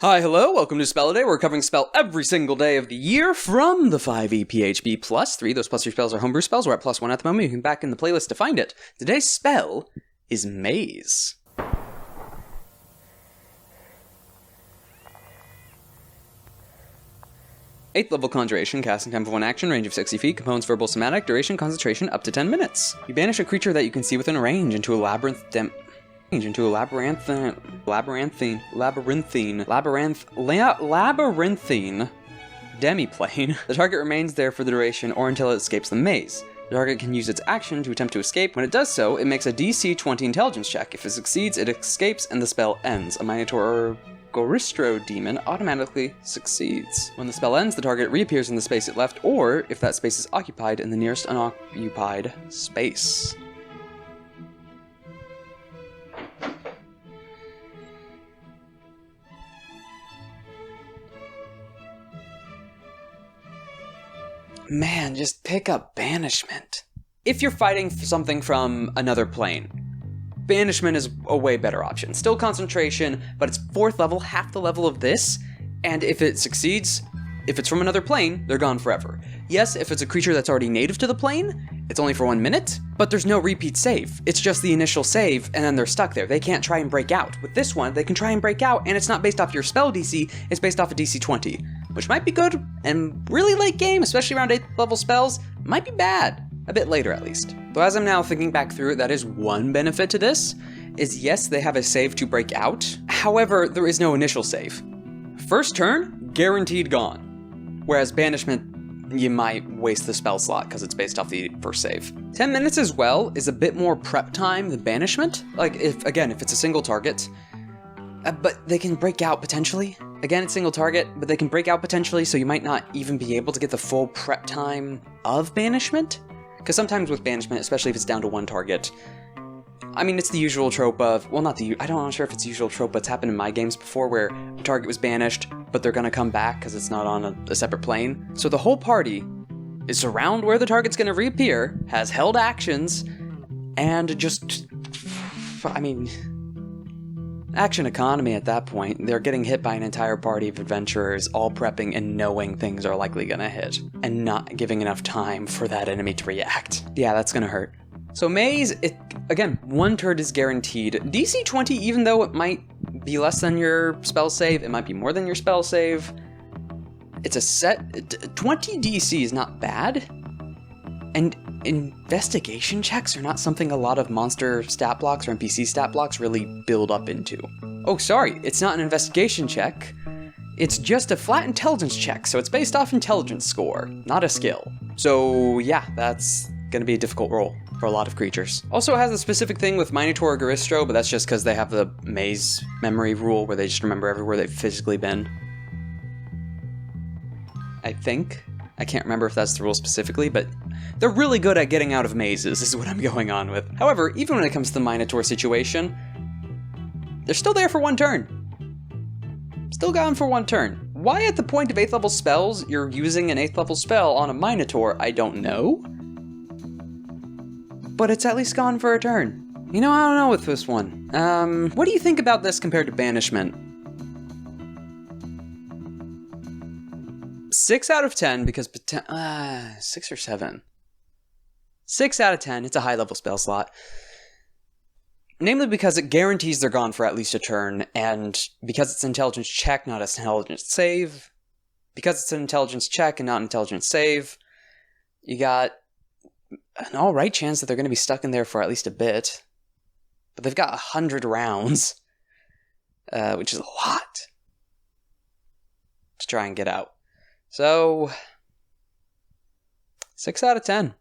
Hi, hello, welcome to Spell a Day. We're covering spell every single day of the year from the 5e PHB plus 3. Those plus 3 spells are homebrew spells. We're at plus 1 at the moment. You can back in the playlist to find it. Today's spell is Maze. Eighth level Conjuration, casting time of 1 action, range of 60 feet, components verbal somatic, duration concentration up to 10 minutes. You banish a creature that you can see within a range into a labyrinthine demiplane. The target remains there for the duration or until it escapes the maze. The target can use its action to attempt to escape. When it does so, it makes a DC 20 intelligence check. If it succeeds, it escapes and the spell ends. A Minotaur or Goristro demon automatically succeeds. When the spell ends, the target reappears in the space it left, or if that space is occupied, in the nearest unoccupied space. Man, just pick up Banishment. If you're fighting something from another plane, Banishment is a way better option. Still concentration, but it's 4th level, half the level of this, and if it succeeds, if it's from another plane, they're gone forever. Yes, if it's a creature that's already native to the plane, it's only for 1 minute, but there's no repeat save. It's just the initial save, and then they're stuck there. They can't try and break out. With this one, they can try and break out, and it's not based off your spell DC, it's based off a DC 20. Which might be good, and really late game, especially around 8th level spells, might be bad. A bit later, at least. Though as I'm now thinking back through it, that is one benefit to this, is yes, they have a save to break out. However, there is no initial save. First turn, guaranteed gone. Whereas Banishment, you might waste the spell slot because it's based off the first save. 10 minutes as well is a bit more prep time than Banishment. Like, if it's a single target, but they can break out potentially. Again, it's single target, but they can break out potentially, so you might not even be able to get the full prep time of Banishment. Because sometimes with Banishment, especially if it's down to 1 target, I mean, it's the usual trope of, well, I'm not sure if it's the usual trope, but it's happened in my games before where a target was banished, but they're gonna come back because it's not on a separate plane. So the whole party is around where the target's gonna reappear, has held actions, and just, action economy at that point. They're getting hit by an entire party of adventurers, all prepping and knowing things are likely gonna hit, and not giving enough time for that enemy to react. Yeah, that's gonna hurt. So Maze, again, 1 turn is guaranteed. DC 20, even though it might be less than your spell save, it might be more than your spell save. It's a set, 20 DC is not bad, and investigation checks are not something a lot of monster stat blocks or NPC stat blocks really build up into. Oh, sorry, it's not an investigation check. It's just a flat intelligence check, so it's based off intelligence score, not a skill. So yeah, that's gonna be a difficult roll for a lot of creatures. Also, it has a specific thing with Minotaur or Goristro, but that's just because they have the maze memory rule where they just remember everywhere they've physically been. I think. I can't remember if that's the rule specifically, but they're really good at getting out of mazes, is what I'm going on with. However, even when it comes to the Minotaur situation, they're still there for 1 turn. Still gone for 1 turn. Why at the point of 8th level spells, you're using an 8th level spell on a Minotaur, I don't know. But it's at least gone for a turn. You know, I don't know with this one. What do you think about this compared to Banishment? 6 out of 10 because 6 or 7. 6 out of 10, it's a high level spell slot. Namely because it guarantees they're gone for at least a turn, and because it's an intelligence check, not an intelligence save. Because it's an intelligence check and not an intelligence save, you got an alright chance that they're going to be stuck in there for at least a bit. But they've got 100 rounds, which is a lot to try and get out. So, 6 out of 10.